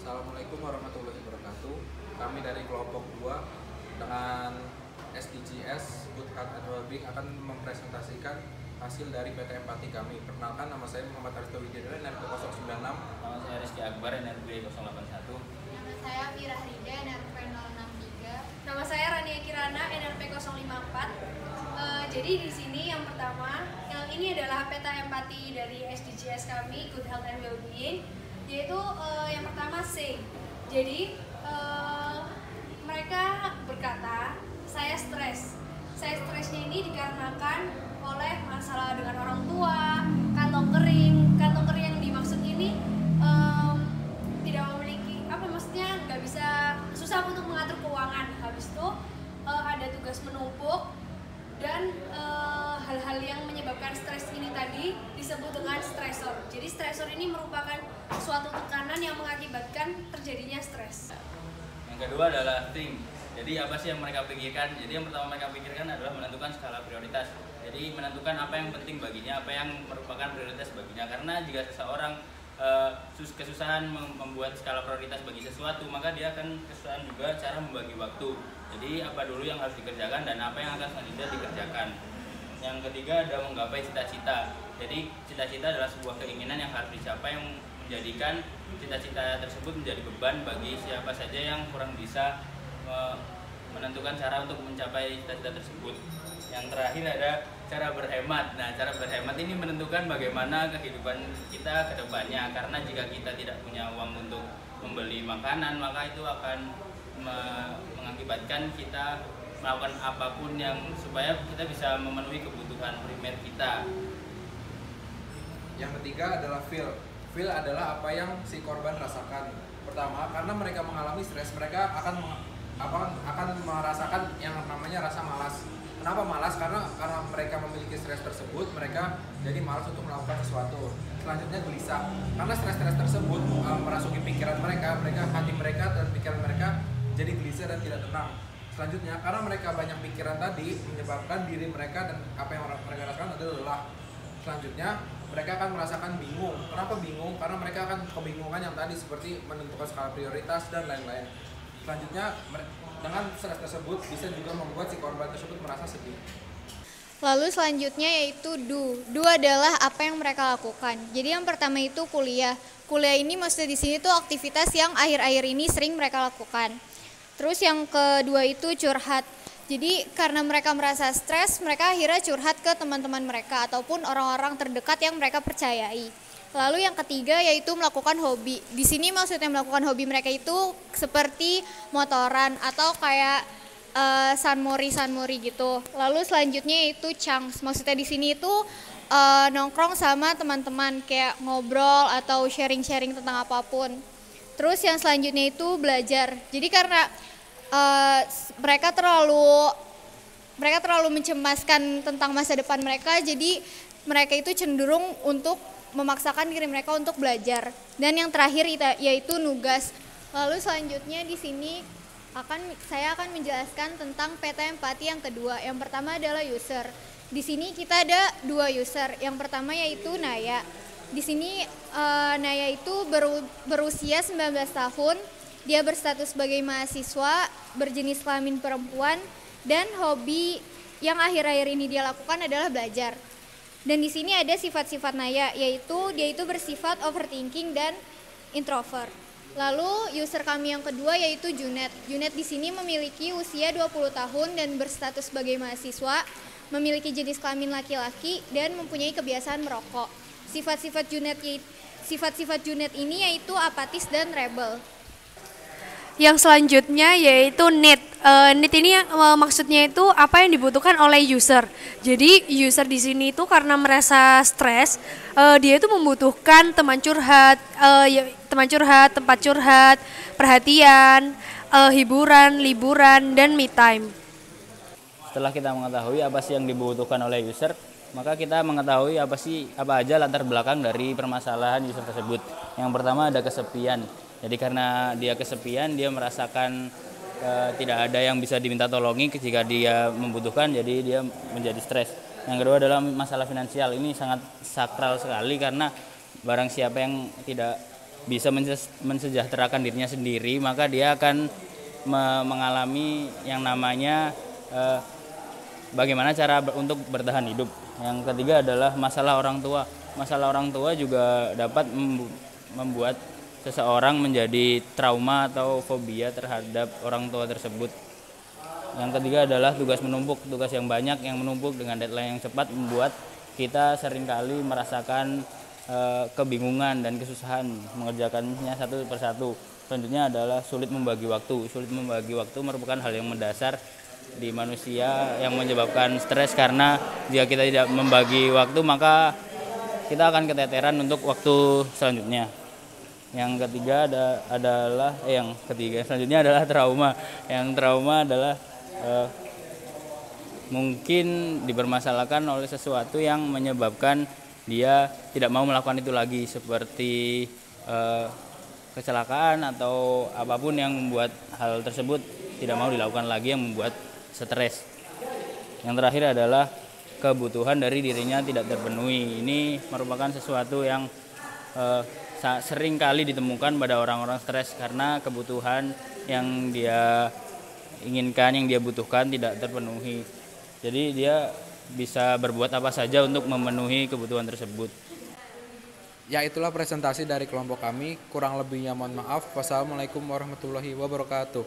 Assalamualaikum warahmatullahi wabarakatuh. Kami dari kelompok 2 dengan SDGs Good Health and Wellbeing akan mempresentasikan hasil dari PT Empati kami. Perkenalkan, nama saya Muhammad Arifto Widiadara, NRP 096. Nama saya Rizky Akbar, NRP 081. Nama saya Mirah Rida, NRP 063. Nama saya Rania Kirana, NRP 054. Jadi di sini yang pertama, yang ini adalah peta empati dari SDGs kami, Good Health and Wellbeing, yaitu yang pertama C. Jadi mereka berkata, saya stres. Saya stresnya ini dikarenakan oleh masalah dengan orang tua, kantong kering. Kantong kering yang dimaksud ini tidak memiliki maksudnya nggak bisa, susah untuk mengatur keuangan. Habis itu ada tugas menumpuk dan hal-hal yang menyebabkan stres ini tadi disebut dengan stresor. Jadi stresor ini merupakan suatu tekanan yang mengakibatkan terjadinya stres. Yang kedua adalah think. Jadi apa sih yang mereka pikirkan? Jadi yang pertama mereka pikirkan adalah menentukan skala prioritas. Jadi menentukan apa yang penting baginya, apa yang merupakan prioritas baginya. Karena jika seseorang kesusahan membuat skala prioritas bagi sesuatu, maka dia akan kesusahan juga cara membagi waktu. Jadi apa dulu yang harus dikerjakan dan apa yang akan selanjutnya dikerjakan. Yang ketiga adalah menggapai cita-cita. Jadi cita-cita adalah sebuah keinginan yang harus dicapai, yang menjadikan cita-cita tersebut menjadi beban bagi siapa saja yang kurang bisa menentukan cara untuk mencapai cita-cita tersebut. Yang terakhir ada cara berhemat. Nah, cara berhemat ini menentukan bagaimana kehidupan kita ke depannya. Karena jika kita tidak punya uang untuk membeli makanan, maka itu akan mengakibatkan kita melakukan apapun yang supaya kita bisa memenuhi kebutuhan primer kita. Yang ketiga adalah feel. Feel adalah apa yang si korban rasakan. Pertama, karena mereka mengalami stres, mereka akan merasakan yang namanya rasa malas. Kenapa malas? Karena mereka memiliki stres tersebut, mereka jadi malas untuk melakukan sesuatu. Selanjutnya gelisah. Karena stres-stres tersebut merasuki pikiran mereka, hati mereka dan pikiran mereka jadi gelisah dan tidak tenang. Selanjutnya, karena mereka banyak pikiran tadi, menyebabkan diri mereka dan apa yang mereka rasakan adalah lelah. Selanjutnya, mereka akan merasakan bingung. Kenapa bingung? Karena mereka akan kebingungan yang tadi seperti menentukan skala prioritas dan lain-lain. Selanjutnya, dengan stres tersebut bisa juga membuat si korban tersebut merasa sedih. Lalu selanjutnya yaitu do. Do adalah apa yang mereka lakukan. Jadi yang pertama itu kuliah. Kuliah ini maksudnya di sini tuh aktivitas yang akhir-akhir ini sering mereka lakukan. Terus yang kedua itu curhat. Jadi karena mereka merasa stres, mereka akhirnya curhat ke teman-teman mereka ataupun orang-orang terdekat yang mereka percayai. Lalu yang ketiga yaitu melakukan hobi. Di sini maksudnya melakukan hobi mereka itu seperti motoran atau kayak sunmori gitu. Lalu selanjutnya yaitu chunks. Maksudnya di sini itu nongkrong sama teman-teman kayak ngobrol atau sharing-sharing tentang apapun. Terus yang selanjutnya itu belajar. Jadi karena mereka terlalu mencemaskan tentang masa depan mereka, jadi mereka itu cenderung untuk memaksakan diri mereka untuk belajar. Dan yang terakhir yaitu nugas. Lalu selanjutnya di sini saya akan menjelaskan tentang peta empati yang kedua. Yang pertama adalah user. Di sini kita ada dua user. Yang pertama yaitu Naya. Di sini Naya itu berusia 19 tahun. Dia berstatus sebagai mahasiswa, berjenis kelamin perempuan, dan hobi yang akhir-akhir ini dia lakukan adalah belajar. Dan di sini ada sifat-sifat Naya, yaitu dia itu bersifat overthinking dan introvert. Lalu user kami yang kedua yaitu Junet. Junet di sini memiliki usia 20 tahun dan berstatus sebagai mahasiswa, memiliki jenis kelamin laki-laki dan mempunyai kebiasaan merokok. Sifat-sifat Junet ini yaitu apatis dan rebel. Yang selanjutnya yaitu need. Need ini maksudnya itu apa yang dibutuhkan oleh user. Jadi user di sini itu karena merasa stres, dia itu membutuhkan teman curhat, tempat curhat, perhatian, hiburan, liburan, dan me time. Setelah kita mengetahui apa sih yang dibutuhkan oleh user, maka kita mengetahui apa aja latar belakang dari permasalahan user tersebut. Yang pertama ada kesepian. Jadi karena dia kesepian, dia merasakan tidak ada yang bisa diminta tolongi jika dia membutuhkan, jadi dia menjadi stres. Yang kedua adalah masalah finansial. Ini sangat sakral sekali karena barang siapa yang tidak bisa mensejahterakan dirinya sendiri, maka dia akan mengalami yang namanya bagaimana cara untuk bertahan hidup. Yang ketiga adalah masalah orang tua. Masalah orang tua juga dapat membuat seseorang menjadi trauma atau fobia terhadap orang tua tersebut. Yang ketiga adalah tugas menumpuk. Tugas yang banyak yang menumpuk dengan deadline yang cepat membuat kita seringkali merasakan kebingungan dan kesusahan mengerjakannya satu persatu. Selanjutnya adalah sulit membagi waktu. Sulit membagi waktu merupakan hal yang mendasar di manusia yang menyebabkan stres, karena jika kita tidak membagi waktu maka kita akan keteteran untuk waktu selanjutnya. Yang ketiga selanjutnya adalah trauma. Yang trauma adalah mungkin dipermasalahkan oleh sesuatu yang menyebabkan dia tidak mau melakukan itu lagi, seperti kecelakaan atau apapun yang membuat hal tersebut tidak mau dilakukan lagi, yang membuat stres. Yang terakhir adalah kebutuhan dari dirinya tidak terpenuhi. Ini merupakan sesuatu yang sering kali ditemukan pada orang-orang stres, karena kebutuhan yang dia inginkan, yang dia butuhkan tidak terpenuhi. Jadi dia bisa berbuat apa saja untuk memenuhi kebutuhan tersebut. Ya, itulah presentasi dari kelompok kami. Kurang lebihnya mohon maaf. Wassalamualaikum warahmatullahi wabarakatuh.